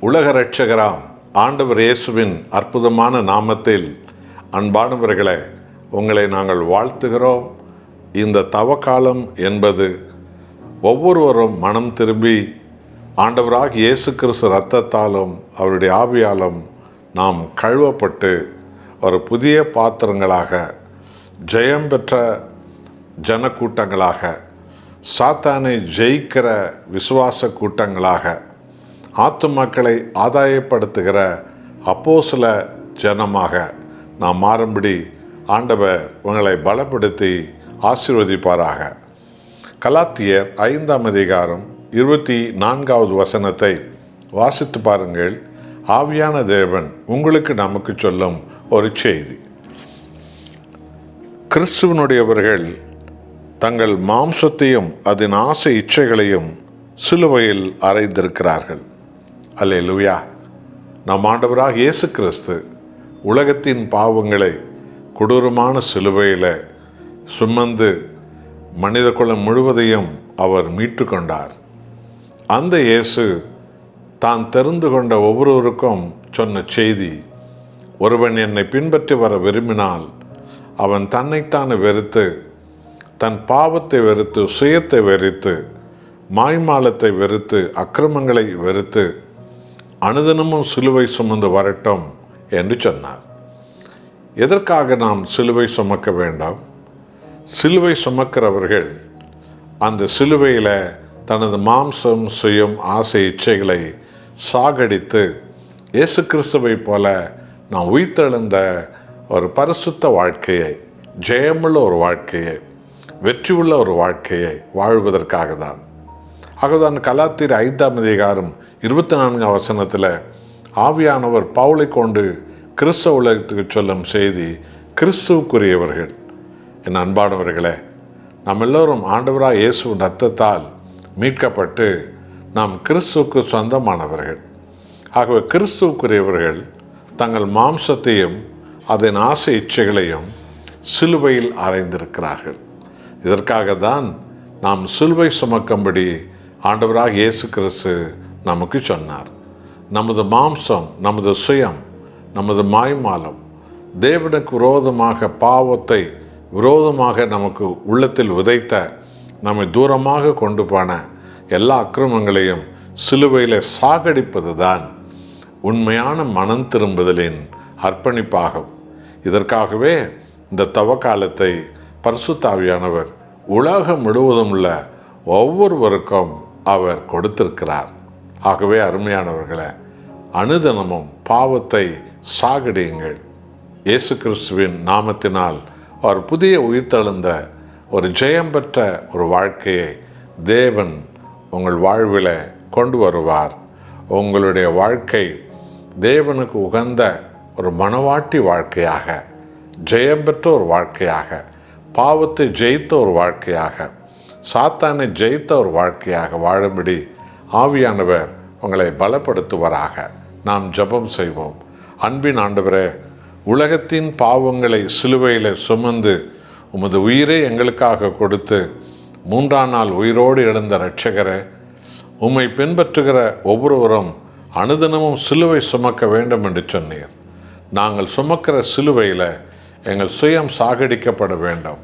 உலக இரட்சகராம் ஆண்டவர் இயேசுவின் அற்புதமான நாமத்தில் அன்பானவர்களே, உங்களை நாங்கள் வாழ்த்துகிறோம். இந்த தவக்காலம் என்பது ஒவ்வொருவரும் மனம் திரும்பி ஆண்டவராக இயேசு கிறிஸ்து இரத்தத்தாலும் அவருடைய ஆவியாலும் நாம் கழுவப்பட்டு ஒரு புதிய பாத்திரங்களாக, ஜெயம் பெற்ற ஜனக்கூட்டங்களாக, சாத்தானை ஜெயிக்கிற விசுவாச கூட்டங்களாக, ஆத்துமாக்களை ஆதாயப்படுத்துகிற அப்போஸ்தல ஜனமாக நாம் மாறும்படி ஆண்டவர் உங்களை பலப்படுத்தி ஆசீர்வதிப்பாராக. கலாத்தியர் 5ஆம் அதிகாரம் 24வது வசனத்தை வாசித்து பாருங்கள். ஆவியான தேவன் உங்களுக்கு நமக்கு சொல்லும் ஒரு செய்தி. கிறிஸ்துவனுடையவர்கள் தங்கள் மாம்சத்தையும் அதன் ஆசை இச்சைகளையும் சிலுவையில் அறைந்திருக்கிறார்கள். அல்லேலூயா. நம் ஆண்டவராக இயேசு கிறிஸ்து உலகத்தின் பாவங்களை கொடூரமான சிலுவையில் சுமந்து மனித குலம் முழுவதையும் அவர் மீட்டு கொண்டார். அந்த இயேசு தான் தெரிந்து கொண்ட ஒவ்வொருவருக்கும் சொன்ன செய்தி, ஒருவன் என்னை பின்பற்றி வர விரும்பினால் அவன் தன்னைத்தானே வெறுத்து, தன் பாவத்தை வெறுத்து, சுயத்தை வெறுத்து, மாய்மாலத்தை வெறுத்து, அக்கிரமங்களை வெறுத்து அனுதினமும் சிலுவை சுமந்து வரட்டும் என்று சொன்னார். எதற்காக நாம் சிலுவை சுமக்க வேண்டாம்? சிலுவை சுமக்கிறவர்கள் அந்த சிலுவையில் தனது மாம்சம், சுயம், ஆசை, இச்சைகளை சாகடித்து இயேசு கிறிஸ்துவை போல நாம் உயிர்த்தெழுந்த ஒரு பரிசுத்த வாழ்க்கையை, ஜெயமுள்ள ஒரு வாழ்க்கையை, வெற்றி உள்ள ஒரு வாழ்க்கையை வாழ்வதற்காக தான். ஆகதான் கலாத்தியர் 5ஆம் அதிகாரம் 24ஆம் வசனத்தில் ஆவியானவர் பவுலை கொண்டு கிறிஸ்தவ உலகத்துக்கு சொல்லும் செய்தி, கிறிஸ்துவுக்குரியவர்கள். என் அன்பானவர்களே, நாம் எல்லோரும் ஆண்டவராக இயேசுவின் இரத்தத்தால் மீட்கப்பட்டு நாம் கிறிஸ்துவுக்கு சொந்தமானவர்கள். ஆகவே கிறிஸ்துவுக்குரியவர்கள் தங்கள் மாம்சத்தையும் அதன் ஆசை இச்சைகளையும் சிலுவையில் அறைந்திருக்கிறார்கள். இதற்காக தான் நாம் சிலுவை சுமக்கும்படி ஆண்டவராக இயேசு கிறிஸ்து நமக்கு சொன்னார். நமது மாம்சம், நமது சுயம், நமது மாய்மாலம், தேவனுக்கு விரோதமாக பாவத்தை விரோதமாக நமக்கு உள்ளத்தில் விதைத்த, நம்மை தூரமாக கொண்டு போன எல்லா அக்கிரமங்களையும் சிலுவையில் சாகடிப்பது தான் உண்மையான மனம் திரும்புதலின் அர்ப்பணிப்பாகும். இதற்காகவே இந்த தவக்காலத்தை பரிசுத்த ஆவியானவர் உலகம் முழுவதும் உள்ள ஒவ்வொருவருக்கும் அவர் கொடுத்திருக்கிறார். ஆகவே அருமையானவர்களே, அனுதினமும் பாவத்தை சாகடியுங்கள். இயேசு கிறிஸ்துவின் நாமத்தினால் ஒரு புதிய உயிர்த்தெழுந்த ஒரு ஜெயம் பெற்ற ஒரு வாழ்க்கையை தேவன் உங்கள் வாழ்வில் கொண்டு வருவார். உங்களுடைய வாழ்க்கை தேவனுக்கு உகந்த ஒரு மனவாட்டி வாழ்க்கையாக, ஜெயம் பெற்ற ஒரு வாழ்க்கையாக, பாவத்தை ஜெயித்த ஒரு வாழ்க்கையாக, சாத்தானை ஜெயித்த ஒரு வாழ்க்கையாக வாழும்படி ஆவியானவர் உங்களை பலப்படுத்துவராக. நாம் ஜெபம் செய்வோம். அன்பின் ஆண்டவரே, உலகத்தின் பாவங்களை சிலுவையில் சுமந்து உமது உயிரை எங்களுக்காக கொடுத்து 3ஆம் நாள் உயிரோடு எழுந்த இரட்சகரே, உம்மை பின்பற்றுகிற ஒவ்வொருவரும் அனுதினமும் சிலுவை சுமக்க வேண்டும் என்று சொன்னீர். நாங்கள் சுமக்கிற சிலுவையில் எங்கள் சுயம் சாகடிக்கப்பட வேண்டும்,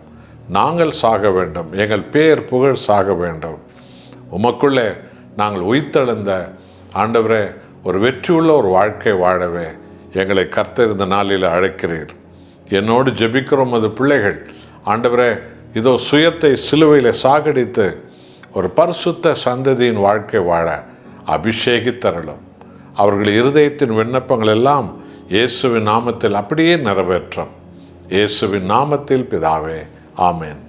நாங்கள் சாக வேண்டும், எங்கள் பேர் புகழ் சாக வேண்டும். உமக்குள்ளே நாங்கள் உயிர்த்தெழுந்த ஆண்டவரே ஒரு வெற்றியுள்ள ஒரு வாழ்க்கை வாழவே எங்களை கர்த்தர் இந்த நாளில் அழைக்கிறீர். என்னோடு ஜெபிக்கிறோம் அது பிள்ளைகள். ஆண்டவரே, இதோ சுயத்தை சிலுவையில் சாகடித்து ஒரு பரிசுத்த சந்ததியின் வாழ்க்கை வாழ அபிஷேகித்தருளும். அவர்கள் இருதயத்தின் விண்ணப்பங்கள் எல்லாம் இயேசுவின் நாமத்தில் அப்படியே நிறைவேற்றும். இயேசுவின் நாமத்தில் பிதாவே, ஆமென்.